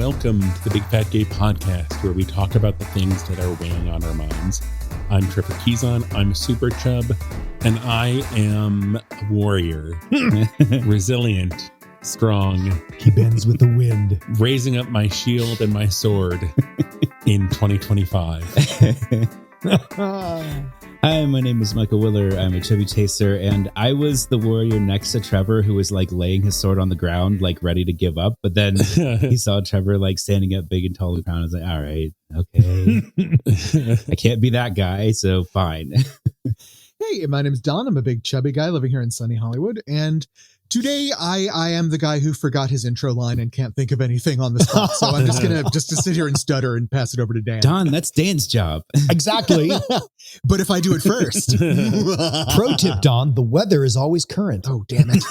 welcome to the Big Fat Gay Podcast, where we talk about the things that are weighing on our minds. I'm Trevor Keyson, I'm a super chub, and I am a warrior, resilient, strong. He bends with the wind. Raising up my shield and my sword in 2025. Hi, my name is Michael Willer. I'm a chubby chaser, and I was the warrior next to Trevor who was like laying his sword on the ground, like ready to give up. But then he saw Trevor like standing up big and tall on the ground. I was like, all right, okay. I can't be that guy, so fine. Hey, my name's Don. I'm a big chubby guy living here in sunny Hollywood. And today I am the guy who forgot his intro line and can't think of anything on the spot. So I'm just going to sit here and stutter and pass it over to Dan. Don, that's Dan's job. Exactly. But if I do it first. Pro tip, Don, the weather is always current. Oh, damn it.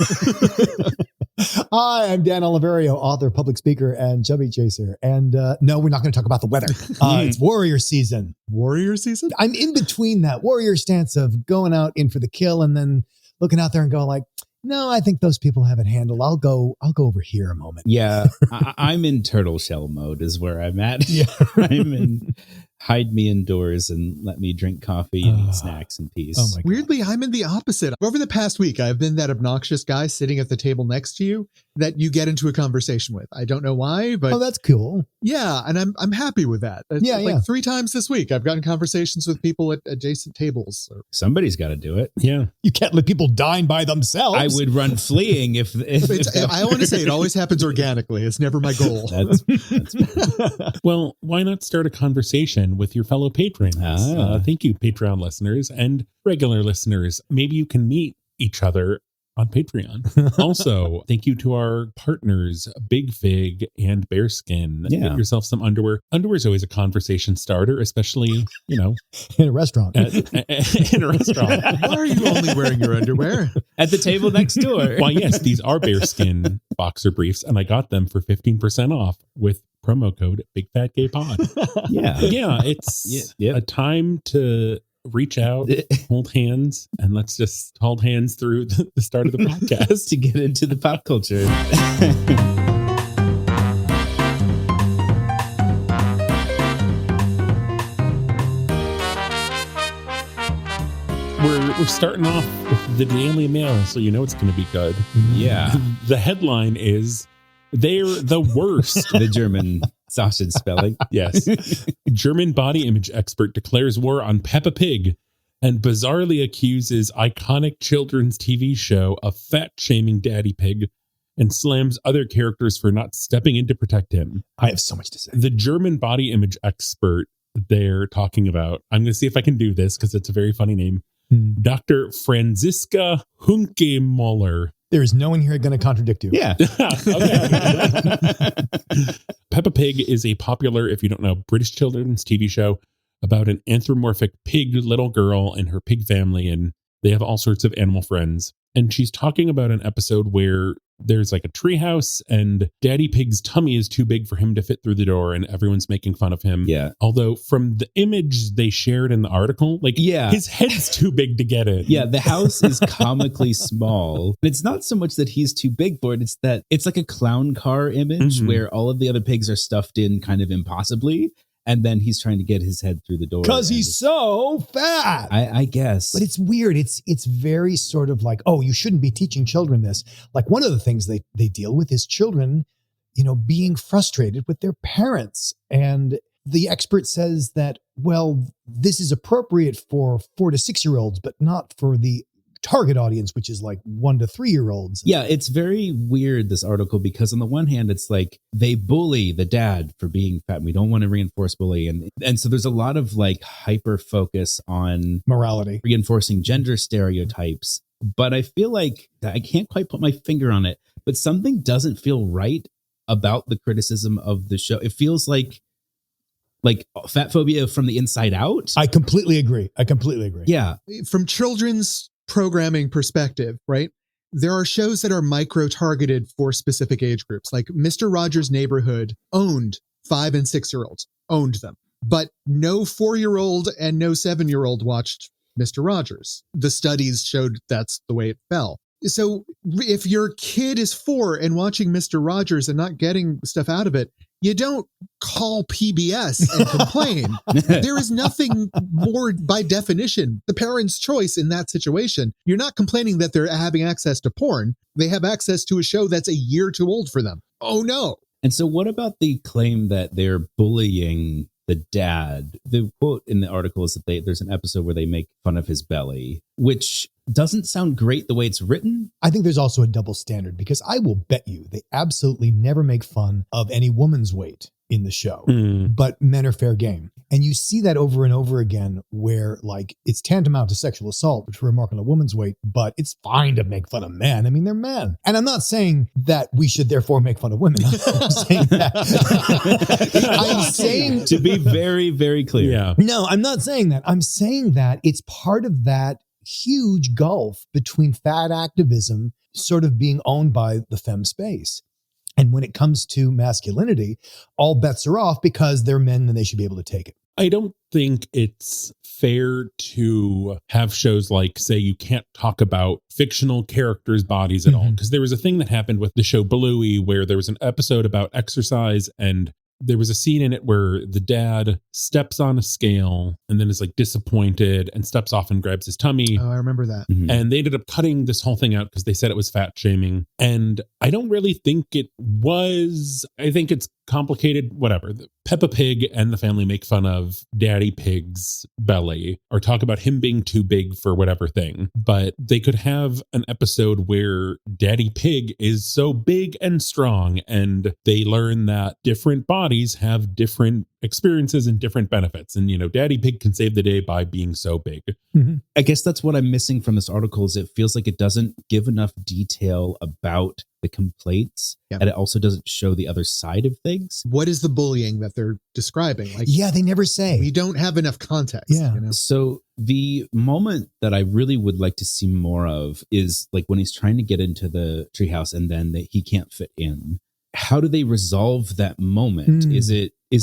Hi, I'm Dan Oliverio, author, public speaker, and chubby chaser. And no, we're not going to talk about the weather. It's warrior season. Warrior season? I'm in between that warrior stance of going out in for the kill and then looking out there and going like, no, I think those people have it handled. I'll go over here a moment. Yeah, I'm in turtle shell mode is where I'm at. Yeah. I'm in hide me indoors and let me drink coffee and eat snacks in peace. Oh my God. Weirdly, I'm in the opposite. Over the past week, I've been that obnoxious guy sitting at the table next to you that you get into a conversation with. I don't know why, but Oh, that's cool. yeah, and I'm happy with that. Yeah. 3 times this week, I've gotten conversations with people at adjacent tables. Somebody's got to do it. Yeah. You can't let people dine by themselves. I would run fleeing if I want to say it always happens organically. It's never my goal. that's Well, why not start a conversation with your fellow patrons? Thank you, Patreon listeners and regular listeners. Maybe you can meet each other on Patreon. Also, thank you to our partners, Big Fig and Bearskin. Yeah. Get yourself some underwear. Underwear is always a conversation starter, especially, in a restaurant. in a restaurant. Why are you only wearing your underwear? at the table next door. Why, yes, these are Bearskin boxer briefs, and I got them for 15% off with promo code BigFatGayPod. Yeah. Yeah, it's a time to reach out, hold hands, and let's just hold hands through the start of the podcast to get into the pop culture. We're starting off with the Daily Mail, so you know it's going to be good. Yeah. The headline is, "They're the worst." The German sausage spelling. Yes. German body image expert declares war on Peppa Pig and bizarrely accuses iconic children's TV show of fat-shaming Daddy Pig and slams other characters for not stepping in to protect him. I have so much to say. The German body image expert they're talking about, I'm going to see if I can do this because it's a very funny name, Dr. Franziska Hunkemuller. There is no one here going to contradict you. Yeah. Peppa Pig is a popular, if you don't know, British children's TV show about an anthropomorphic pig little girl and her pig family, and they have all sorts of animal friends. And she's talking about an episode where there's like a treehouse and Daddy Pig's tummy is too big for him to fit through the door and everyone's making fun of him. Yeah. Although from the image they shared in the article, like his head's too big to get in. Yeah, the house is comically small. It's not so much that he's too big for it. It's that it's like a clown car image where all of the other pigs are stuffed in kind of impossibly. And then he's trying to get his head through the door. Because he's so fat. I guess. But it's weird. It's very sort of like, oh, you shouldn't be teaching children this. Like one of the things they deal with is children, being frustrated with their parents. And the expert says that, well, this is appropriate for 4 to 6 year olds, but not for the target audience, which is like 1 to 3 year olds. Yeah, it's very weird, this article, because on the one hand, it's like they bully the dad for being fat and we don't want to reinforce bullying. And so there's a lot of like hyper focus on morality, reinforcing gender stereotypes. But I feel like I can't quite put my finger on it, but something doesn't feel right about the criticism of the show. It feels like fat phobia from the inside out. I completely agree. Yeah. From children's programming perspective, right? There are shows that are micro-targeted for specific age groups, like Mr. Rogers' Neighborhood owned 5 and 6 year olds, owned them. But no 4-year-old and no 7-year-old watched Mr. Rogers. The studies showed that's the way it fell. So if your kid is 4 and watching Mr. Rogers and not getting stuff out of it, You don't call PBS and complain. There is nothing more by definition, the parent's choice in that situation. You're not complaining that they're having access to porn. They have access to a show that's a year too old for them. Oh, no. And so what about the claim that they're bullying the dad? The quote in the article is that there's an episode where they make fun of his belly, which doesn't sound great the way it's written. I think there's also a double standard because I will bet you they absolutely never make fun of any woman's weight in the show, but men are fair game. And you see that over and over again where like it's tantamount to sexual assault, which we're marking a woman's weight, but it's fine to make fun of men. I mean, they're men. And I'm not saying that we should therefore make fun of women. I'm saying that. I'm saying to be very, very clear. Yeah. No, I'm not saying that. I'm saying that it's part of that huge gulf between fat activism sort of being owned by the femme space. And when it comes to masculinity, all bets are off because they're men and they should be able to take it. I don't think it's fair to have shows like, say, you can't talk about fictional characters' bodies at all. Because there was a thing that happened with the show Bluey where there was an episode about exercise and there was a scene in it where the dad steps on a scale and then is like disappointed and steps off and grabs his tummy. Oh, I remember that. And they ended up cutting this whole thing out because they said it was fat shaming. And I don't really think it was. I think it's complicated, whatever. Peppa Pig and the family make fun of Daddy Pig's belly or talk about him being too big for whatever thing. But they could have an episode where Daddy Pig is so big and strong and they learn that different bodies have different experiences and different benefits. And, you know, Daddy Pig can save the day by being so big. I guess that's what I'm missing from this article is it feels like it doesn't give enough detail about the complaints and it also doesn't show the other side of things. What is the bullying that they're describing? Like, yeah, they never say. We don't have enough context. Yeah. You know? So the moment that I really would like to see more of is like when he's trying to get into the treehouse and then he can't fit in. How do they resolve that moment? Is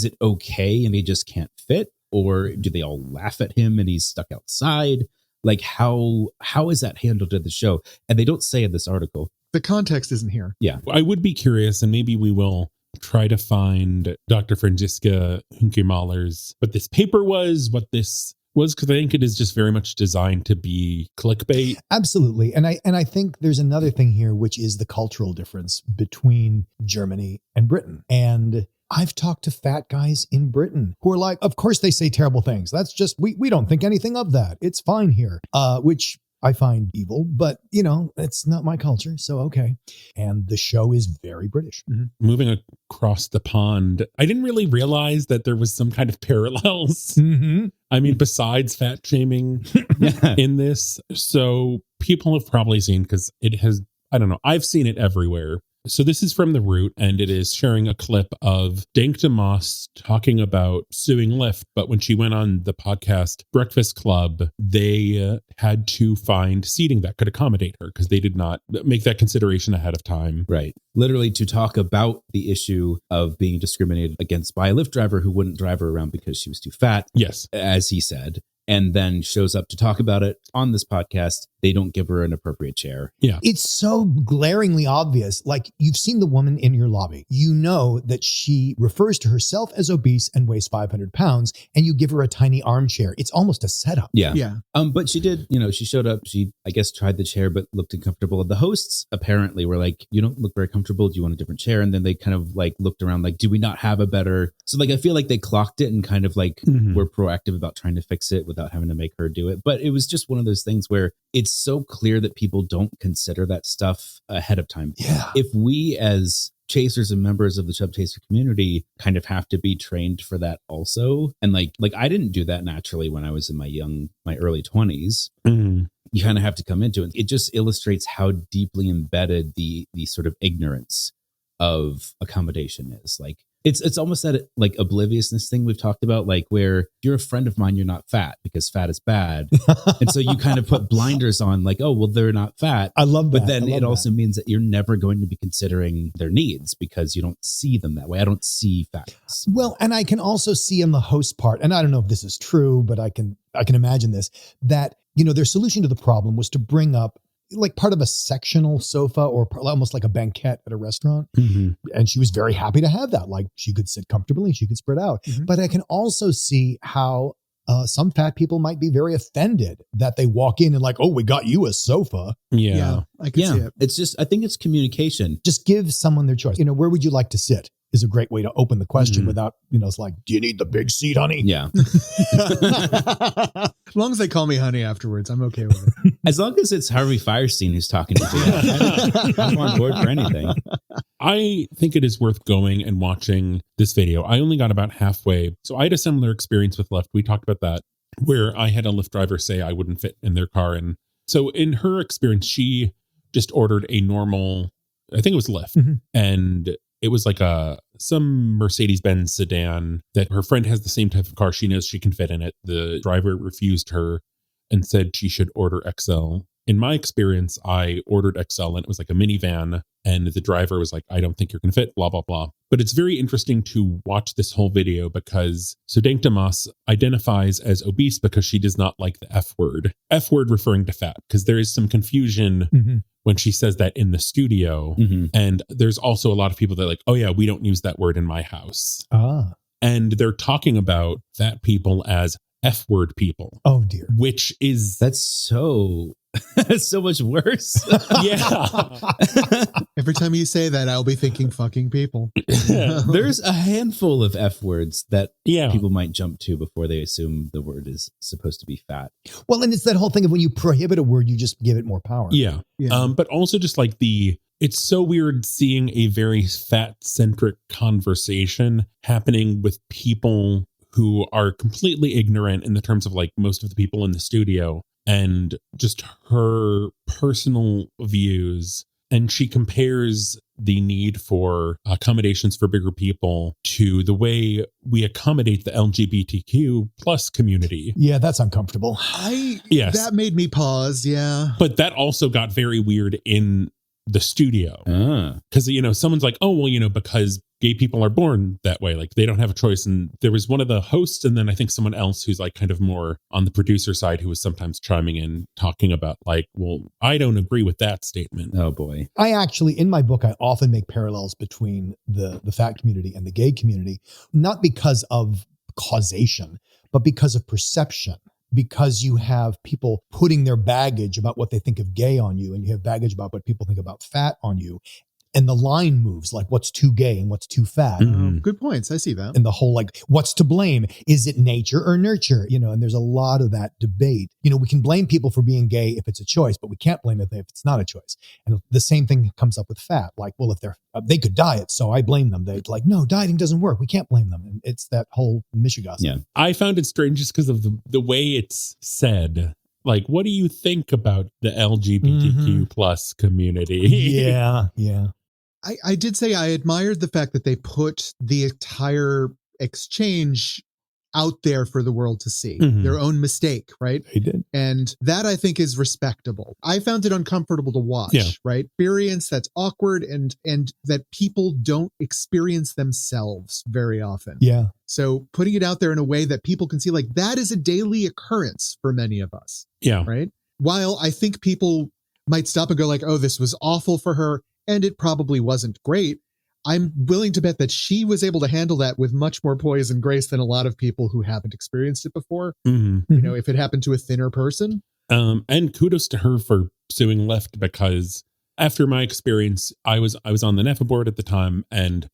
it okay and he just can't fit? Or do they all laugh at him and he's stuck outside? Like how is that handled in the show? And they don't say in this article. The context isn't here. Yeah. I would be curious, and maybe we will try to find Dr. Franziska Hunke-Mahler's what this paper was, what this was, because I think it is just very much designed to be clickbait. Absolutely. And I think there's another thing here, which is the cultural difference between Germany and Britain. And I've talked to fat guys in Britain who are like, of course they say terrible things. That's just, we don't think anything of that. It's fine here, which I find evil, but you know, it's not my culture. So, okay. And the show is very British. Moving across the pond, I didn't really realize that there was some kind of parallels. I mean, besides fat shaming in this. So people have probably seen, because it has, I don't know, I've seen it everywhere. So this is from The Root, and it is sharing a clip of Dank de Moss talking about suing Lyft. But when she went on the podcast Breakfast Club, they had to find seating that could accommodate her because they did not make that consideration ahead of time. Right. Literally to talk about the issue of being discriminated against by a Lyft driver who wouldn't drive her around because she was too fat. Yes. As he said. And then shows up to talk about it on this podcast. They don't give her an appropriate chair. Yeah. It's so glaringly obvious. Like, you've seen the woman in your lobby. You know that she refers to herself as obese and weighs 500 pounds, and you give her a tiny armchair. It's almost a setup. Yeah. But she did, she showed up. She, I guess, tried the chair, but looked uncomfortable. The hosts apparently were like, you don't look very comfortable. Do you want a different chair? And then they kind of like looked around like, do we not have a better? So like, I feel like they clocked it and kind of like were proactive about trying to fix it without having to make her do it. But it was just one of those things where it's so clear that people don't consider that stuff ahead of time. Yeah. If we as chasers and members of the Chub Chaser community kind of have to be trained for that also. And like I didn't do that naturally when I was in my early 20s. You kind of have to come into it. It just illustrates how deeply embedded the sort of ignorance of accommodation is. Like it's almost that like obliviousness thing we've talked about, like where if you're a friend of mine, you're not fat because fat is bad. And so you kind of put blinders on like, oh, well, they're not fat. I love that. But then it also means that you're never going to be considering their needs because you don't see them that way. I don't see fatness. Well, and I can also see in the host part, and I don't know if this is true, but I can imagine this, that, their solution to the problem was to bring up like part of a sectional sofa or almost like a banquette at a restaurant. Mm-hmm. And she was very happy to have that. Like she could sit comfortably, she could spread out. Mhm. But I can also see how some fat people might be very offended that they walk in and like, oh, we got you a sofa. Yeah. I can see it. It's just, I think it's communication. Just give someone their choice. Where would you like to sit is a great way to open the question Mhm. without, it's like, do you need the big seat, honey? Yeah. As long as they call me honey afterwards, I'm okay with it. As long as it's Harvey Firestein who's talking to you. I'm on board for anything. I think it is worth going and watching this video. I only got about halfway. So I had a similar experience with Lyft. We talked about that, where I had a Lyft driver say I wouldn't fit in their car. And so in her experience, she just ordered a normal, I think it was Lyft. Mhm. And it was like some Mercedes-Benz sedan that her friend has the same type of car. She knows she can fit in it. The driver refused her and said she should order XL. In my experience, I ordered XL and it was like a minivan. And the driver was like, I don't think you're going to fit, blah, blah, blah. But it's very interesting to watch this whole video because so Dank Damas identifies as obese because she does not like the F word. F word referring to fat, because there is some confusion Mhm. when she says that in the studio. Mhm. And there's also a lot of people that are like, oh yeah, we don't use that word in my house. Ah. And they're talking about fat people as F word people, Oh, dear. which is That's so much worse. yeah. Every time you say that, I'll be thinking fucking people. There's a handful of F words that Yeah. people might jump to before they assume the word is supposed to be fat. Well, and it's that whole thing of when you prohibit a word, you just give it more power. Yeah. Yeah. But also just like it's so weird seeing a very fat centric conversation happening with people who are completely ignorant in the terms of like most of the people in the studio and just her personal views. And she compares the need for accommodations for bigger people to the way we accommodate the LGBTQ plus community. Yeah, that's uncomfortable. Yes. That made me pause. Yeah. But that also got very weird in the studio. Because, someone's like, oh, well, because gay people are born that way. Like they don't have a choice. And there was one of the hosts and then I think someone else who's like kind of more on the producer side who was sometimes chiming in, talking about like, well, I don't agree with that statement. Oh boy. I actually, in my book, I often make parallels between the fat community and the gay community, not because of causation, but because of perception. Because you have people putting their baggage about what they think of gay on you, and you have baggage about what people think about fat on you. And the line moves like what's too gay and what's too fat. Mhm. Good points. I see that. And the whole like, what's to blame? Is it nature or nurture? And there's a lot of that debate. We can blame people for being gay if it's a choice, but we can't blame them if it's not a choice. And the same thing comes up with fat. Like, well, if they could diet, so I blame them. They're like, no, dieting doesn't work. We can't blame them. And it's that whole Michigas. Yeah. I found it strange just because of the way it's said. Like, what do you think about the LGBTQ plus community? Yeah. Yeah. I did say I admired the fact that they put the entire exchange out there for the world to see. Mhm. Their own mistake, right? They did. And that I think is respectable. I found it uncomfortable to watch, Yeah. right? Experience that's awkward and that people don't experience themselves very often. Yeah. So putting it out there in a way that people can see, like, that is a daily occurrence for many of us, Yeah. right? While I think people might stop and go like, oh, this was awful for her, and it probably wasn't great, I'm willing to bet that she was able to handle that with much more poise and grace than a lot of people who haven't experienced it before. Mhm. If it happened to a thinner person. And kudos to her for suing Lyft, because after my experience, I was on the NEFA board at the time, and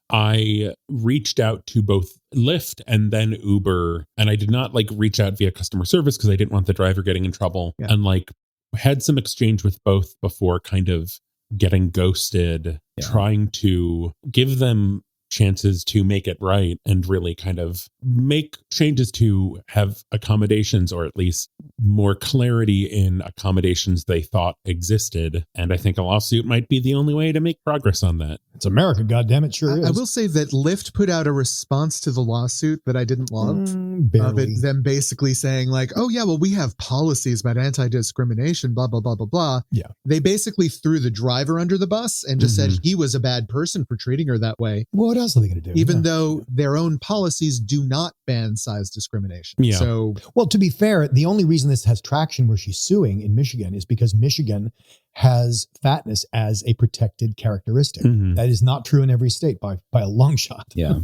I reached out to both Lyft and then Uber, and I did not like reach out via customer service because I didn't want the driver getting in trouble. Yeah. And like had some exchange with both before kind of getting ghosted, trying to give them chances to make it right and really kind of make changes to have accommodations, or at least more clarity in accommodations they thought existed. And I think a lawsuit might be the only way to make progress on that. It's America, goddammit, sure is. I will say that Lyft put out a response to the lawsuit that I didn't love. Barely. Them basically saying like, oh yeah, well, we have policies about anti-discrimination, blah, blah, blah, blah, blah. Yeah. They basically threw the driver under the bus and just said he was a bad person for treating her that way. What else are they going to do? Even though their own policies do not ban size discrimination. Yeah. So, well, to be fair, the only reason this has traction where she's suing in Michigan is because Michigan has fatness as a protected characteristic. Mhm. That is not true in every state by a long shot. Yeah.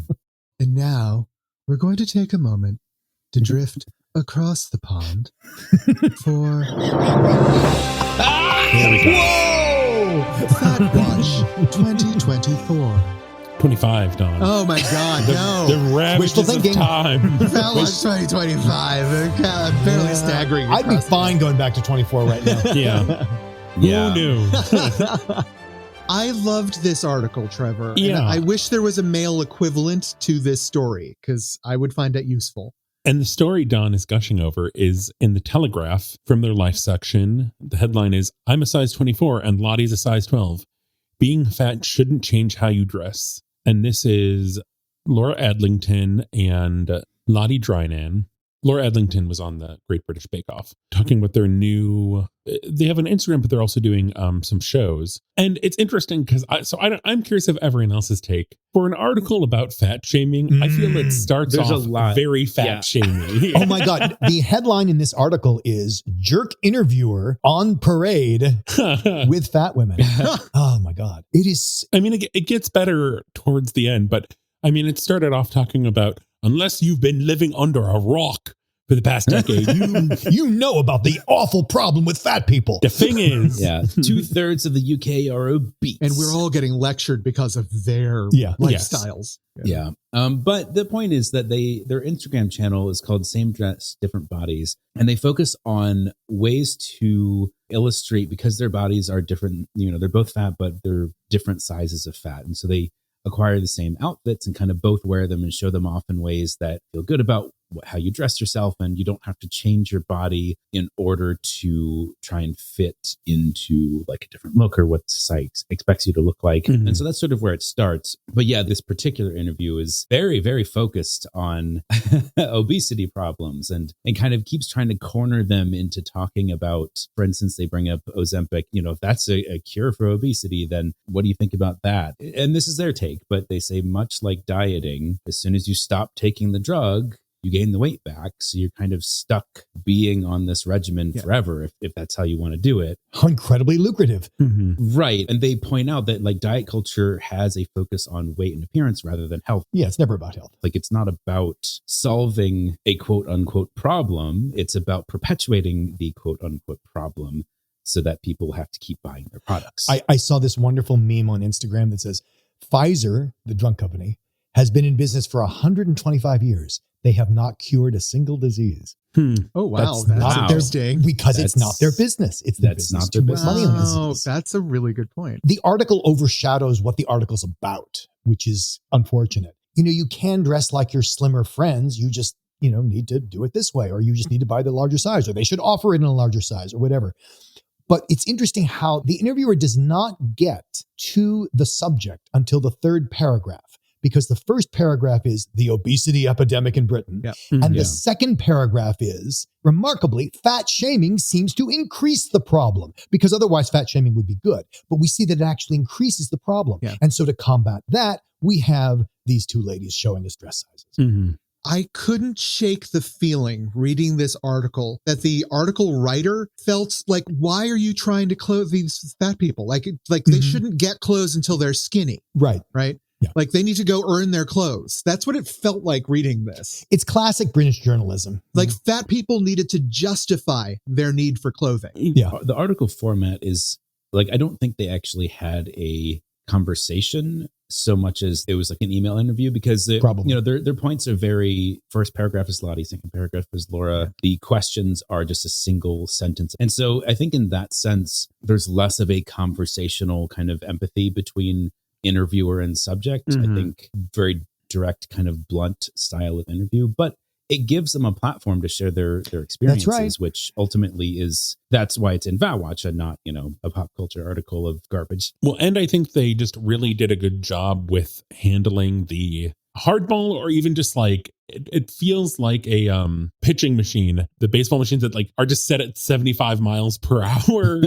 and now we're going to take a moment to drift across the pond for There we go. Whoa! Fat Watch 2024. 25, Don. Oh my God, no. The ravages Wishful of thinking. time. Fat Watch 2025. I'm barely staggering. I'd be across the fine going back to 24 right now. Yeah. Yeah. Who knew? I loved this article, Trevor. Yeah. And I wish there was a male equivalent to this story because I would find it useful. And the story Don is gushing over is in the Telegraph from their life section. The headline is, I'm a size 24 and Lottie's a size 12. Being fat shouldn't change how you dress. And this is Laura Adlington and Lottie Drynan. Laura Adlington was on the Great British Bake Off talking about their new, they have an Instagram, but they're also doing some shows. And it's interesting because I'm curious of everyone else's take. For an article about fat shaming, I feel it starts There's off a lot. very fat shaming. Oh my God. The headline in this article is Jerk Interviewer on Parade with Fat Women. Oh my God. It is. I mean, it gets better towards the end, but I mean, it started off talking about, unless you've been living under a rock for the past decade, you know about the awful problem with fat people. the thing is, Yeah. 2/3 of the UK are obese. And we're all getting lectured because of their Yeah. lifestyles. Yeah. But the point is that their Instagram channel is called Same Dress, Different Bodies. And they focus on ways to illustrate, because their bodies are different, they're both fat, but they're different sizes of fat. And so they acquire the same outfits and kind of both wear them and show them off in ways that feel good about how you dress yourself, and you don't have to change your body in order to try and fit into like a different look or what society expects you to look like. Mhm. And so that's sort of where it starts. But yeah, this particular interview is very, very focused on obesity problems and kind of keeps trying to corner them into talking about, for instance, they bring up Ozempic, if that's a cure for obesity, then what do you think about that? And this is their take, but they say, much like dieting, as soon as you stop taking the drug, you gain the weight back. So you're kind of stuck being on this regimen forever if that's how you want to do it. Incredibly lucrative. Mhm. Right. And they point out that like diet culture has a focus on weight and appearance rather than health. Yeah, it's never about health. Like it's not about solving a quote unquote problem. It's about perpetuating the quote unquote problem so that people have to keep buying their products. I saw this wonderful meme on Instagram that says, Pfizer, the drug company, has been in business for 125 years. They have not cured a single disease. Oh, wow. That's not their- interesting. Because it's not their business. It's their That's business not their to make business. money on Wow, disease. that's a really good point. The article overshadows what the article's about, which is unfortunate. You can dress like your slimmer friends. You just, need to do it this way, or you just need to buy the larger size, or they should offer it in a larger size or whatever. But it's interesting how the interviewer does not get to the subject until the third paragraph, because the first paragraph is the obesity epidemic in Britain. Yeah. And Yeah. the second paragraph is, remarkably, fat shaming seems to increase the problem, because otherwise fat shaming would be good. But we see that it actually increases the problem. Yeah. And so to combat that, we have these two ladies showing us dress sizes. Mhm. I couldn't shake the feeling reading this article that the article writer felt like, why are you trying to clothe these fat people? Like they Mhm. shouldn't get clothes until they're skinny, Right. right? Yeah. Like they need to go earn their clothes. That's what it felt like reading this. It's classic British journalism. Like fat people needed to justify their need for clothing. Yeah. The article format is like, I don't think they actually had a conversation so much as it was like an email interview, because Probably. their points are very, first paragraph is Lottie, second paragraph is Laura. The questions are just a single sentence. And so I think in that sense, there's less of a conversational kind of empathy between interviewer and subject. Mhm. I think very direct, kind of blunt style of interview, but it gives them a platform to share their experiences, right. which ultimately that's why it's in VowWatch and not, a pop culture article of garbage. Well, and I think they just really did a good job with handling the hardball, or even just like, it feels like a pitching machine. The baseball machines that like are just set at 75 miles per hour,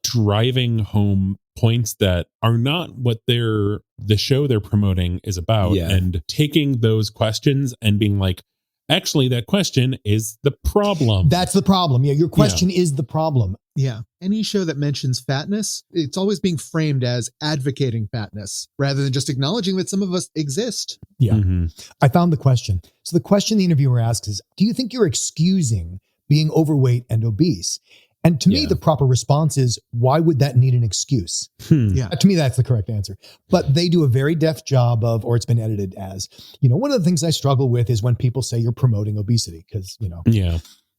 driving home points that are not what the show they're promoting is about, and taking those questions and being like, actually, that question is the problem. That's the problem. Yeah, your question is the problem. Yeah. Any show that mentions fatness, it's always being framed as advocating fatness rather than just acknowledging that some of us exist. Yeah. Mm-hmm. I found the question. So the question the interviewer asks is, do you think you're excusing being overweight and obese? And to me, the proper response is, why would that need an excuse? Yeah. To me, that's the correct answer. But they do a very deft job of, or it's been edited as, one of the things I struggle with is when people say you're promoting obesity because,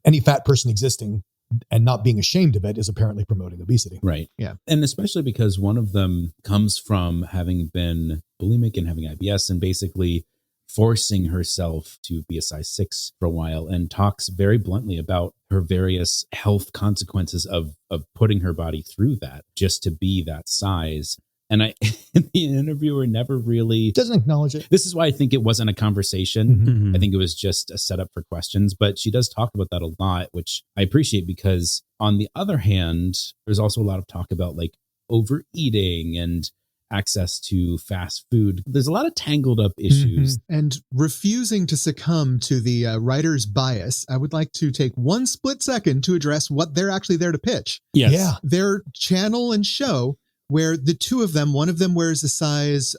any fat person existing and not being ashamed of it is apparently promoting obesity. Right. Yeah. And especially because one of them comes from having been bulimic and having IBS and basically forcing herself to be a size 6 for a while, and talks very bluntly about her various health consequences of putting her body through that just to be that size. And the interviewer never really doesn't acknowledge it. This is why I think it wasn't a conversation. Mm-hmm. I think it was just a setup for questions, but she does talk about that a lot, which I appreciate, because on the other hand, there's also a lot of talk about like overeating and access to fast food. There's a lot of tangled up issues. Mm-hmm. And refusing to succumb to the writer's bias, I would like to take one split second to address what they're actually there to pitch. Yes. Yeah. Their channel and show, where the two of them, one of them wears a size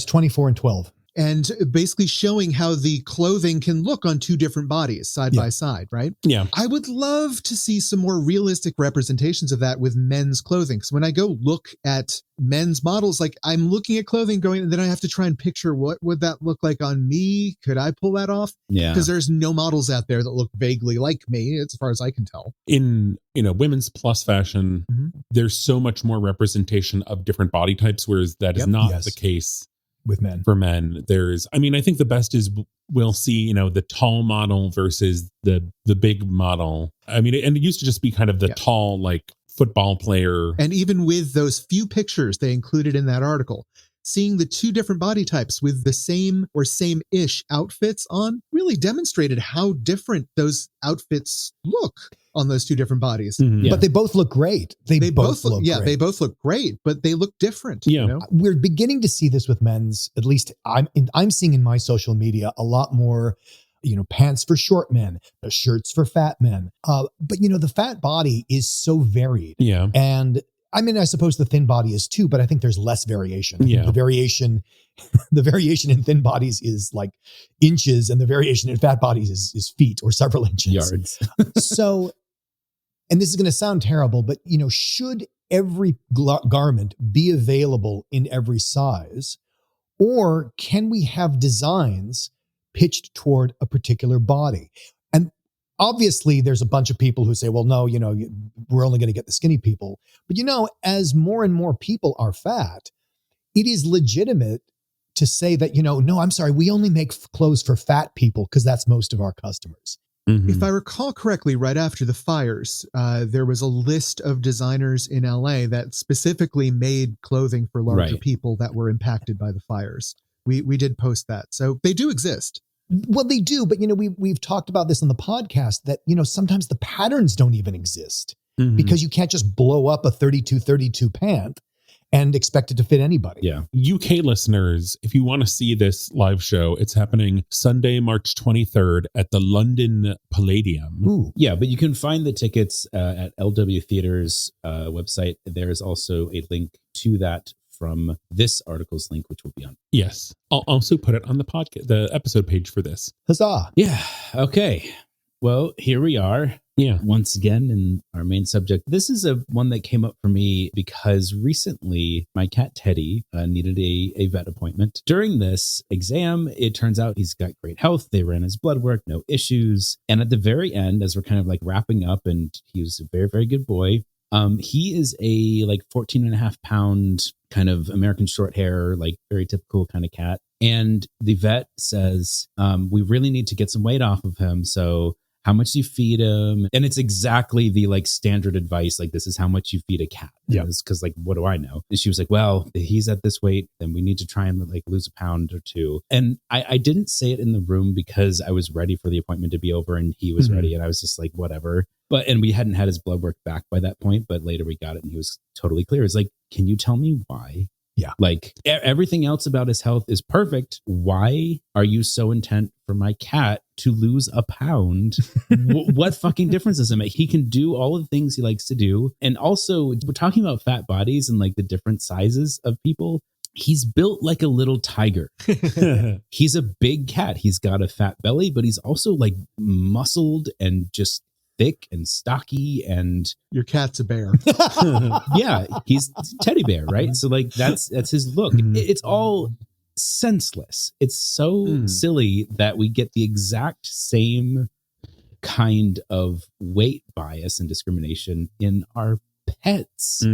24 and 12. And basically showing how the clothing can look on two different bodies side by side, right? Yeah. I would love to see some more realistic representations of that with men's clothing. Because when I go look at men's models, like I'm looking at clothing going, and then I have to try and picture what would that look like on me? Could I pull that off? Yeah. Because there's no models out there that look vaguely like me, as far as I can tell. In women's plus fashion, there's so much more representation of different body types, whereas that is not the case with men. For men, I think the best is we'll see, the tall model versus the big model. I mean, and it used to just be kind of the tall, like football player. And even with those few pictures they included in that article, seeing the two different body types with the same or same-ish outfits on really demonstrated how different those outfits look on those two different bodies. Mm-hmm. But they both look great. They both look great. They both look great, but they look different. Yeah. We're beginning to see this with men's, at least I'm seeing in my social media a lot more, pants for short men, shirts for fat men. But the fat body is so varied. Yeah. And I mean, I suppose the thin body is too, but I think there's less variation. Yeah. The variation in thin bodies is like inches, and the variation in fat bodies is feet or several inches. Yards. So, and this is going to sound terrible, but should every garment be available in every size, or can we have designs pitched toward a particular body? And obviously there's a bunch of people who say, well, no, we're only going to get the skinny people. But as more and more people are fat, it is legitimate to say that, no, I'm sorry, we only make clothes for fat people because that's most of our customers. Mm-hmm. If I recall correctly, right after the fires, there was a list of designers in LA that specifically made clothing for larger people that were impacted by the fires. We did post that. So they do exist. Well, they do. But, we've talked about this on the podcast that, sometimes the patterns don't even exist because you can't just blow up a 32 pant and expect it to fit anybody. Yeah. UK listeners, if you want to see this live show, it's happening Sunday, March 23rd at the London Palladium. Ooh. Yeah, but you can find the tickets at LW Theater's website. There is also a link to that from this article's link, which will be on. Yes. I'll also put it on the podcast, the episode page for this. Huzzah. Yeah. Okay. Well, here we are. Yeah. Once again, in our main subject, this is one that came up for me because recently my cat Teddy needed a vet appointment. During this exam, it turns out he's got great health. They ran his blood work, no issues. And at the very end, as we're kind of like wrapping up, and he was a very, very good boy. He is a like 14.5-pound kind of American short hair, like very typical kind of cat. And the vet says, we really need to get some weight off of him. So how much you feed him. And it's exactly the like standard advice. Like, this is how much you feed a cat. Yeah. Because like, what do I know? And she was like, well, he's at this weight, then we need to try and like lose a pound or two. And I didn't say it in the room because I was ready for the appointment to be over and he was ready. And I was just like, whatever. And we hadn't had his blood work back by that point, but later we got it and he was totally clear. It's like, can you tell me why? Yeah. Like everything else about his health is perfect. Why are you so intent for my cat to lose a pound? What fucking difference does it make? He can do all of the things he likes to do. And also, we're talking about fat bodies and like the different sizes of people. He's built like a little tiger. He's a big cat. He's got a fat belly, but he's also like muscled and just thick and stocky. And your cat's a bear. yeah, he's teddy bear, right? So like that's his look. It's all senseless. It's so silly that we get the exact same kind of weight bias and discrimination in our pets.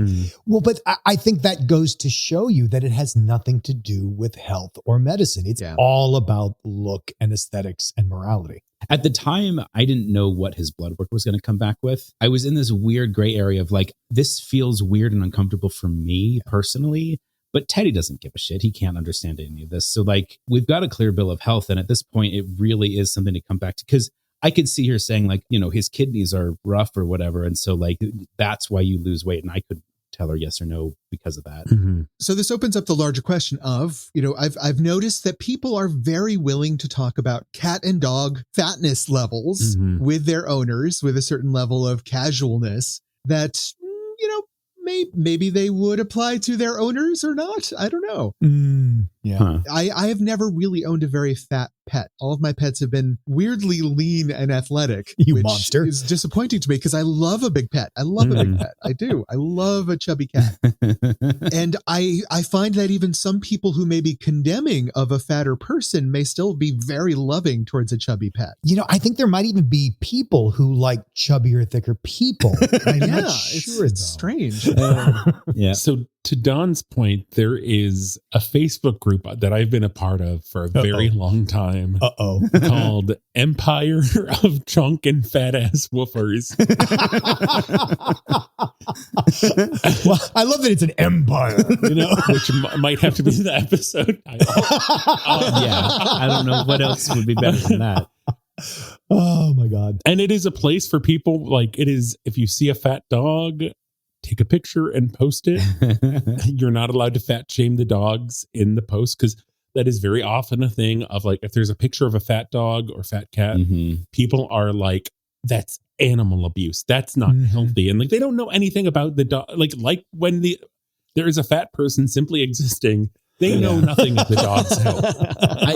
Well, but I think that goes to show you that it has nothing to do with health or medicine. It's all about look and aesthetics and morality. At the time, I didn't know what his blood work was going to come back with. I was in this weird gray area of like, this feels weird and uncomfortable for me personally, but Teddy doesn't give a shit. He can't understand any of this. So like, we've got a clear bill of health. And at this point, it really is something to come back to, because I could see her saying like, you know, his kidneys are rough or whatever. And so like, that's why you lose weight. And I could tell her yes or no because of that. So this opens up the larger question of, you know, I've noticed that people are very willing to talk about cat and dog fatness levels with their owners with a certain level of casualness that, you know, maybe they would apply to their owners or not. I don't know. I have never really owned a very fat pet. All of my pets have been weirdly lean and athletic. You monster. Is disappointing to me because I love a big pet. I love a big pet. I do. I love a chubby cat. And I find that even some people who may be condemning of a fatter person may still be very loving towards a chubby pet. You know, I think there might even be people who like chubbier, thicker people. I'm not sure, it's strange. Yeah. So to Don's point, there is a Facebook group that I've been a part of for a very long time. Called Empire of Chonkin Fatass Woofers. Well, I love that it's an empire, you know, which might have to be the episode title. Yeah, I don't know what else would be better than that. Oh my God. And it is a place for people, like it is, if you see a fat dog, take a picture and post it. You're not allowed to fat shame the dogs in the post, because that is very often a thing of like, if there's a picture of a fat dog or fat cat, people are like, that's animal abuse. That's not healthy. And like, they don't know anything about the dog. Like when there is a fat person simply existing, they know nothing of the dog's health.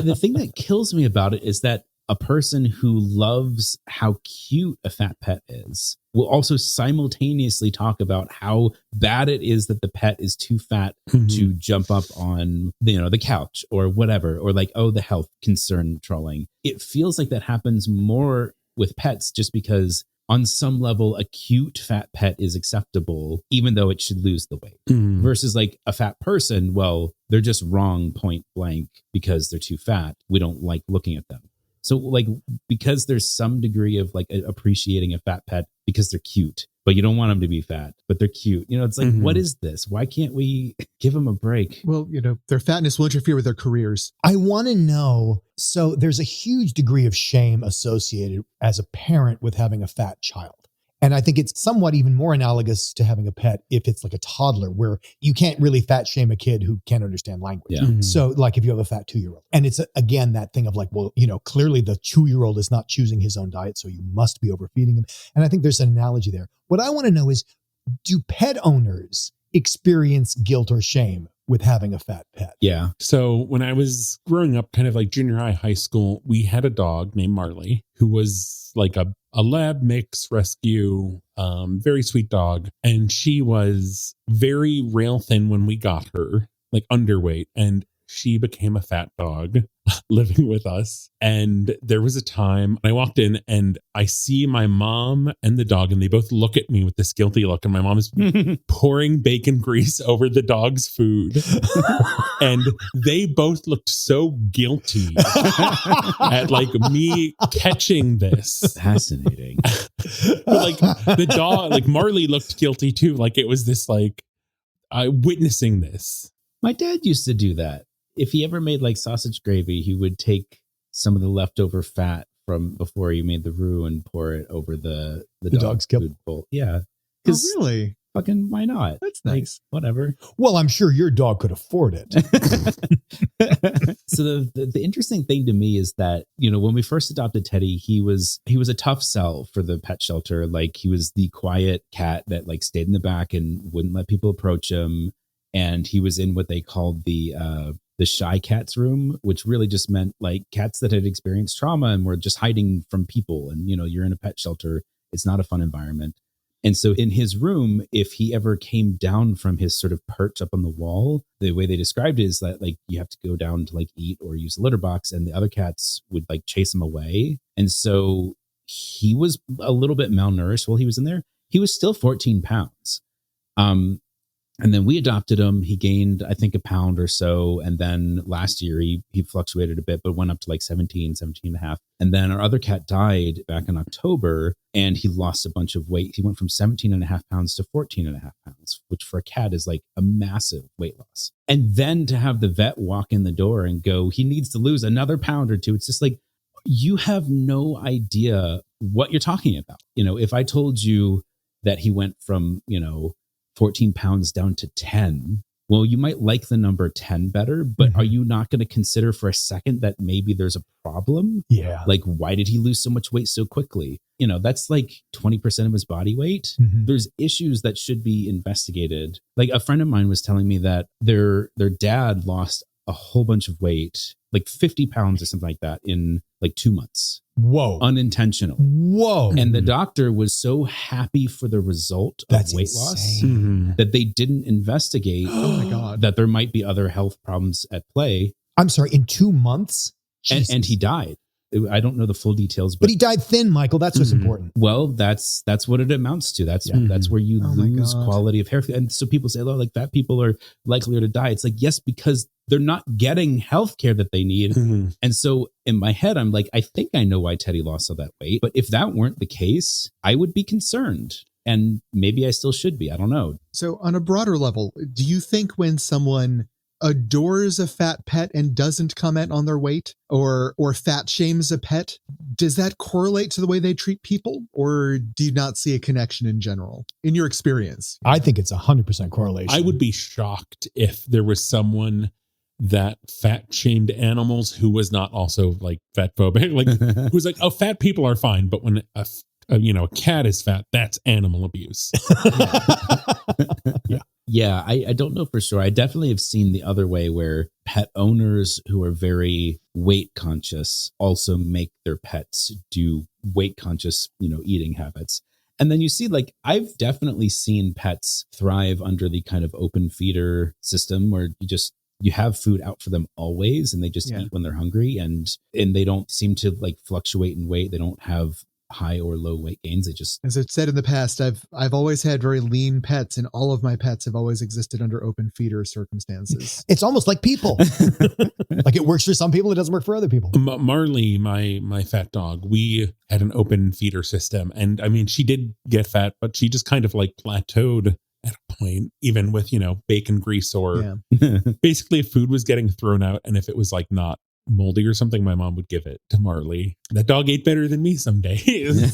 The thing that kills me about it is that a person who loves how cute a fat pet is will also simultaneously talk about how bad it is that the pet is too fat to jump up on, you know, the couch or whatever, or like, oh, the health concern trolling. It feels like that happens more with pets just because on some level, a cute fat pet is acceptable, even though it should lose the weight versus like a fat person. Well, they're just wrong point blank because they're too fat. We don't like looking at them. So like, because there's some degree of like appreciating a fat pet because they're cute, but you don't want them to be fat, but they're cute. You know, it's like, what is this? Why can't we give them a break? Well, you know, their fatness will interfere with their careers. I want to know. So there's a huge degree of shame associated as a parent with having a fat child. And I think it's somewhat even more analogous to having a pet if it's like a toddler, where you can't really fat shame a kid who can't understand language. Yeah. So like if you have a fat 2-year-old, and it's again, that thing of like, well, you know, clearly the 2-year-old is not choosing his own diet, so you must be overfeeding him. And I think there's an analogy there. What I want to know is, do pet owners experience guilt or shame with having a fat pet? Yeah. So when I was growing up, kind of like junior high, high school, we had a dog named Marley who was like a lab mix rescue, very sweet dog. And she was very rail thin when we got her, like underweight. And she became a fat dog. living with us. And there was a time I walked in and I see my mom and the dog, and they both look at me with this guilty look. And my mom is pouring bacon grease over the dog's food. And they both looked so guilty at like me catching this. Fascinating. But like the dog, like Marley looked guilty too. Like it was this like witnessing this. My dad used to do that. If he ever made like sausage gravy, he would take some of the leftover fat from before he made the roux and pour it over the dog's food bowl. Yeah. Oh, really? Fucking why not? That's nice. Like, whatever. Well, I'm sure your dog could afford it. So the interesting thing to me is that, you know, when we first adopted Teddy, he was a tough sell for the pet shelter. Like he was the quiet cat that like stayed in the back and wouldn't let people approach him. And he was in what they called the shy cats room, which really just meant like cats that had experienced trauma and were just hiding from people. And, you know, you're in a pet shelter. It's not a fun environment. And so in his room, if he ever came down from his sort of perch up on the wall, the way they described it is that like you have to go down to like eat or use a litter box, and the other cats would like chase him away. And so he was a little bit malnourished while he was in there. He was still 14 pounds. And then we adopted him. He gained, I think, a pound or so. And then last year he fluctuated a bit, but went up to like 17 and a half. And then our other cat died back in October and he lost a bunch of weight. He went from 17 and a half pounds to 14 and a half pounds, which for a cat is like a massive weight loss. And then to have the vet walk in the door and go, he needs to lose another pound or two. It's just like, you have no idea what you're talking about. You know, if I told you that he went from, 14 pounds down to 10. Well, you might like the number 10 better, but are you not going to consider for a second that maybe there's a problem? Yeah. Like, why did he lose so much weight so quickly? You know, that's like 20% of his body weight. There's issues that should be investigated. Like a friend of mine was telling me that their dad lost a whole bunch of weight, like 50 pounds or something like that in like 2 months. Whoa. Unintentionally. Whoa. And the doctor was so happy for the result of weight loss that they didn't investigate Oh my God. that there might be other health problems at play. I'm sorry, in 2 months? And he died. I don't know the full details, But he died thin, Michael. That's what's important. well, that's what it amounts to. That's where you Oh my lose God. quality of hair. And so people say, oh, like fat people are likelier to die. It's like, yes, because they're not getting health care that they need. And so in my head, I'm like, I think I know why Teddy lost all that weight. But if that weren't the case, I would be concerned. And maybe I still should be. I don't know. So on a broader level, do you think when someone adores a fat pet and doesn't comment on their weight or fat shames a pet, does that correlate to the way they treat people? Or do you not see a connection in general in your experience? I think it's 100% correlation. I would be shocked if there was someone that fat shamed animals who was not also like fat phobic, like who's like, oh, fat people are fine. But when a cat is fat, that's animal abuse. Yeah, I don't know for sure. I definitely have seen the other way where pet owners who are very weight conscious also make their pets do weight conscious, eating habits. And then you see, like, I've definitely seen pets thrive under the kind of open feeder system where you have food out for them always and they just eat when they're hungry and they don't seem to like fluctuate in weight. They don't have high or low weight gains. They just, as I've said in the past, I've always had very lean pets, and all of my pets have always existed under open feeder circumstances. It's almost like people. Like it works for some people, it doesn't work for other people. Marley, my fat dog, we had an open feeder system, and I mean, she did get fat, but she just kind of like plateaued at a point, even with bacon grease or basically if food was getting thrown out, and if it was like not moldy or something, my mom would give it to Marley. That dog ate better than me some days.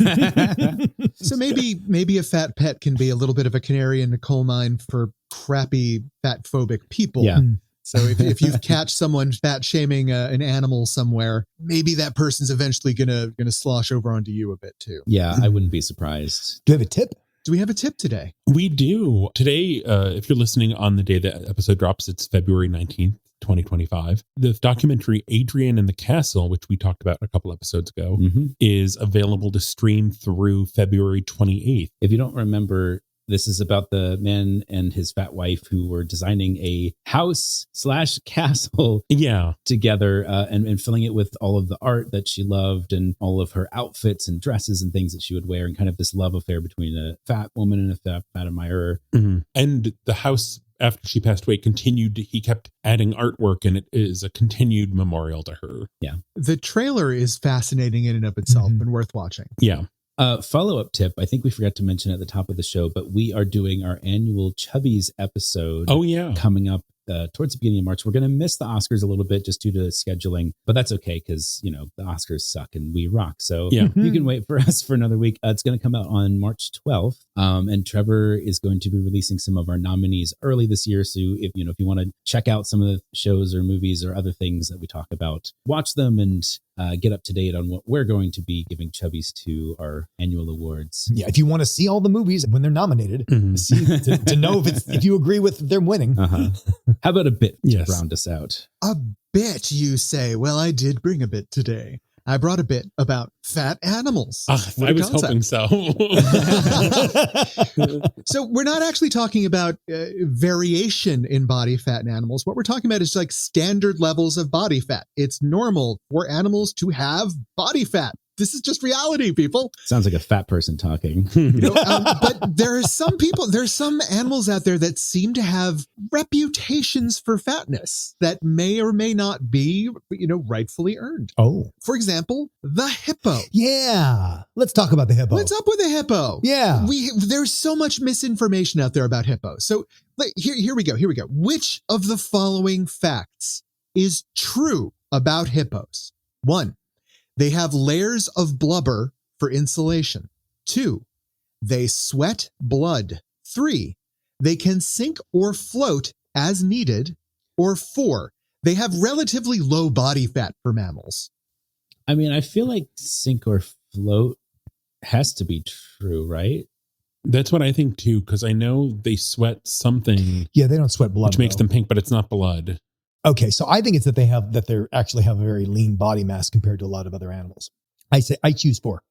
So maybe a fat pet can be a little bit of a canary in the coal mine for crappy fat phobic people. Yeah. So if you catch someone fat shaming an animal somewhere, maybe that person's eventually gonna slosh over onto you a bit too. Yeah, I wouldn't be surprised. Do you have a tip? Do we have a tip today? We do. Today, if you're listening on the day that episode drops, it's February 19th. 2025. The documentary Adrian and the Castle, which we talked about a couple episodes ago, is available to stream through February 28th. If you don't remember This is about the man and his fat wife who were designing a house/castle together and filling it with all of the art that she loved and all of her outfits and dresses and things that she would wear, and kind of this love affair between a fat woman and a fat admirer. Mm-hmm. And the house, after she passed away, he kept adding artwork, and it is a continued memorial to her. Yeah. The trailer is fascinating in and of itself and worth watching. Yeah. Follow-up tip, I think we forgot to mention at the top of the show, but we are doing our annual Chubbies episode coming up towards the beginning of March. We're going to miss the Oscars a little bit just due to scheduling, but that's okay because, the Oscars suck and we rock. So you can wait for us for another week. It's going to come out on March 12th. And Trevor is going to be releasing some of our nominees early this year. So if you want to check out some of the shows or movies or other things that we talk about, watch them and get up to date on what we're going to be giving Chubbies to our annual awards. Yeah, if you want to see all the movies when they're nominated, to know if you agree with them winning. How about a bit to round us out? A bit, you say? Well, I did bring a bit today. I brought a bit about fat animals. I was hoping so. So we're not actually talking about variation in body fat in animals. What we're talking about is like standard levels of body fat. It's normal for animals to have body fat. This is just reality, people. Sounds like a fat person talking. But there's some animals out there that seem to have reputations for fatness that may or may not be, rightfully earned. Oh. For example, the hippo. Yeah. Let's talk about the hippo. What's up with the hippo? Yeah. There's so much misinformation out there about hippos. So here we go. Which of the following facts is true about hippos? 1, they have layers of blubber for insulation. 2, they sweat blood. 3, they can sink or float as needed. Or 4, they have relatively low body fat for mammals. I mean, I feel like sink or float has to be true, right? That's what I think too, because I know they sweat something. Yeah, they don't sweat blood, which makes them pink, but it's not blood. Okay, so I think it's that they actually have a very lean body mass compared to a lot of other animals. I choose 4.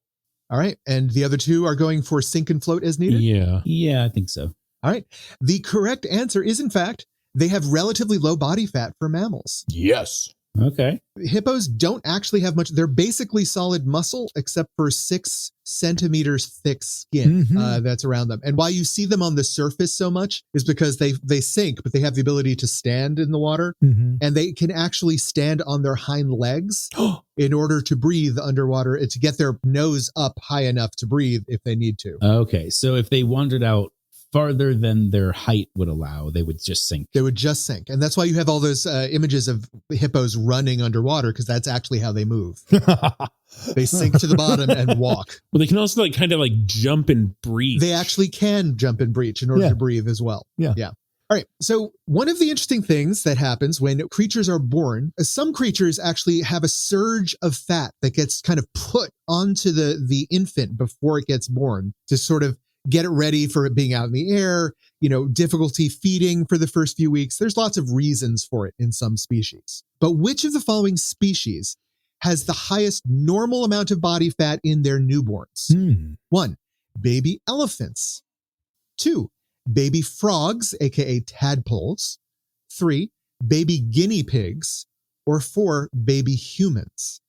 All right, and the other 2 are going for sink and float as needed? Yeah, I think so. All right, the correct answer is, in fact, they have relatively low body fat for mammals. Yes. Okay. Hippos don't actually have much. They're basically solid muscle, except for 6 centimeters thick skin that's around them. And why you see them on the surface so much is because they sink, but they have the ability to stand in the water, and they can actually stand on their hind legs in order to breathe underwater, and to get their nose up high enough to breathe if they need to. Okay, so if they wandered out farther than their height would allow, they would just sink. They would just sink. And that's why you have all those images of hippos running underwater, because that's actually how they move. They sink to the bottom and walk. Well, they can also kind of jump and breathe. They actually can jump and breach in order to breathe as well. Yeah. All right. So one of the interesting things that happens when creatures are born is some creatures actually have a surge of fat that gets kind of put onto the infant before it gets born to sort of get it ready for it being out in the air, difficulty feeding for the first few weeks. There's lots of reasons for it in some species. But which of the following species has the highest normal amount of body fat in their newborns? 1, baby elephants. 2, baby frogs, aka tadpoles. 3, baby guinea pigs. Or 4, baby humans.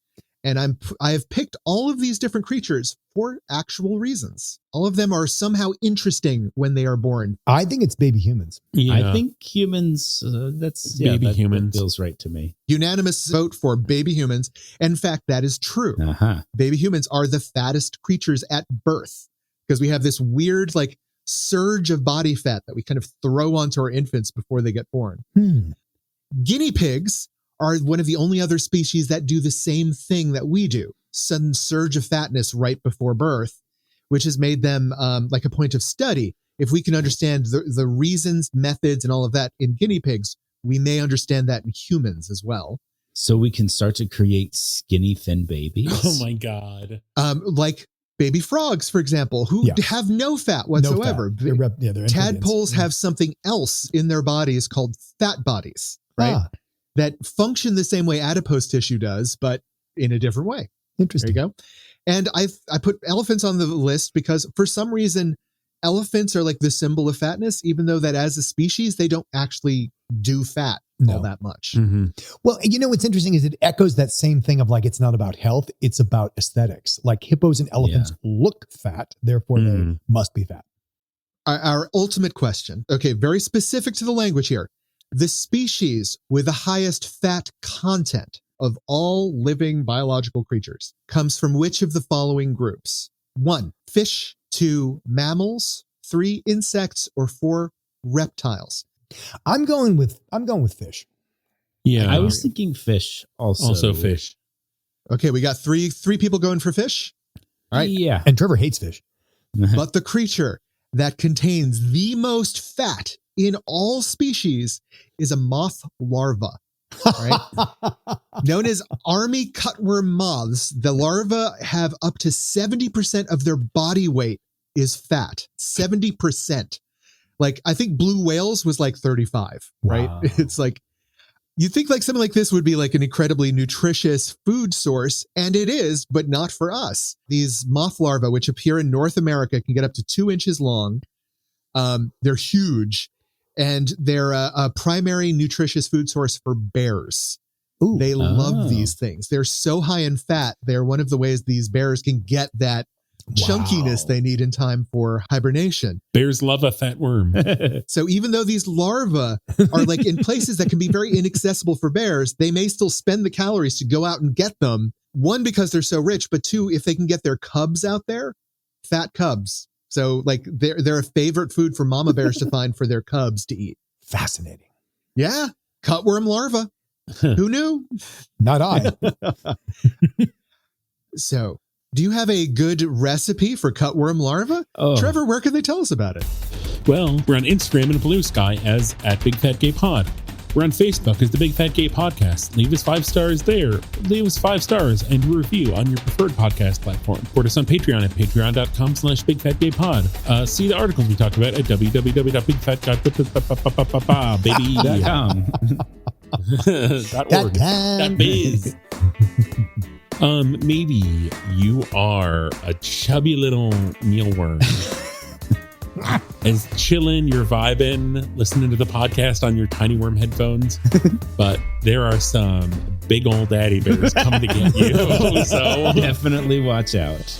And I have picked all of these different creatures for actual reasons. All of them are somehow interesting when they are born. I think it's baby humans. Yeah. I think humans, that's baby humans. That feels right to me. Unanimous vote for baby humans. In fact, that is true. Baby humans are the fattest creatures at birth because we have this weird surge of body fat that we kind of throw onto our infants before they get born. Guinea pigs are one of the only other species that do the same thing that we do. Sudden surge of fatness right before birth, which has made them like a point of study. If we can understand the reasons, methods, and all of that in guinea pigs, we may understand that in humans as well. So we can start to create skinny, thin babies? Oh my God. Like baby frogs, for example, who have no fat whatsoever. No fat. They're Tadpoles have something else in their bodies called fat bodies, right? That function the same way adipose tissue does, but in a different way. Interesting. There you go. And I put elephants on the list because for some reason, elephants are like the symbol of fatness, even though that as a species, they don't actually do fat all that much. Mm-hmm. Well, what's interesting is it echoes that same thing of like, it's not about health, it's about aesthetics. Like hippos and elephants look fat, therefore they must be fat. Our ultimate question, okay, very specific to the language here. The species with the highest fat content of all living biological creatures comes from which of the following groups? 1, fish. 2, mammals. 3, insects. Or 4, reptiles. I'm going with fish. Yeah. I was thinking fish also. Also fish. Okay, we got three people going for fish. All right. Yeah. And Trevor hates fish. But the creature that contains the most fat in all species is a moth larva. Right? Known as army cutworm moths, the larvae have up to 70% of their body weight is fat. 70%. Like, I think blue whales was like 35, right? Wow. It's like, you think like something like this would be like an incredibly nutritious food source, and it is, but not for us. These moth larvae, which appear in North America, can get up to 2 inches long. They're huge, and they're a primary nutritious food source for bears. Ooh. They love these things. They're so high in fat. They're one of the ways these bears can get that chunkiness they need in time for hibernation. Bears love a fat worm. So even though these larvae are like in places that can be very inaccessible for bears, they may still spend the calories to go out and get them. 1, because they're so rich, but 2, if they can get their cubs out there, fat cubs. So like they're a favorite food for mama bears to find for their cubs to eat. Fascinating. Yeah. Cutworm larva. Who knew? Not I. So, do you have a good recipe for cutworm larva? Oh. Trevor, where can they tell us about it? Well, we're on Instagram and Blue Sky as @BigFatGayPod. We're on Facebook as the Big Fat Gay Podcast. Leave us 5 stars there. Leave us 5 stars and a review on your preferred podcast platform. Support us on Patreon at patreon.com/BigFatGayPod. See the articles we talked about at www.bigfatguy.org. .biz. Maybe you are a chubby little mealworm. As chilling, you're vibing, listening to the podcast on your tiny worm headphones, but there are some big old daddy bears coming to get you. So definitely watch out.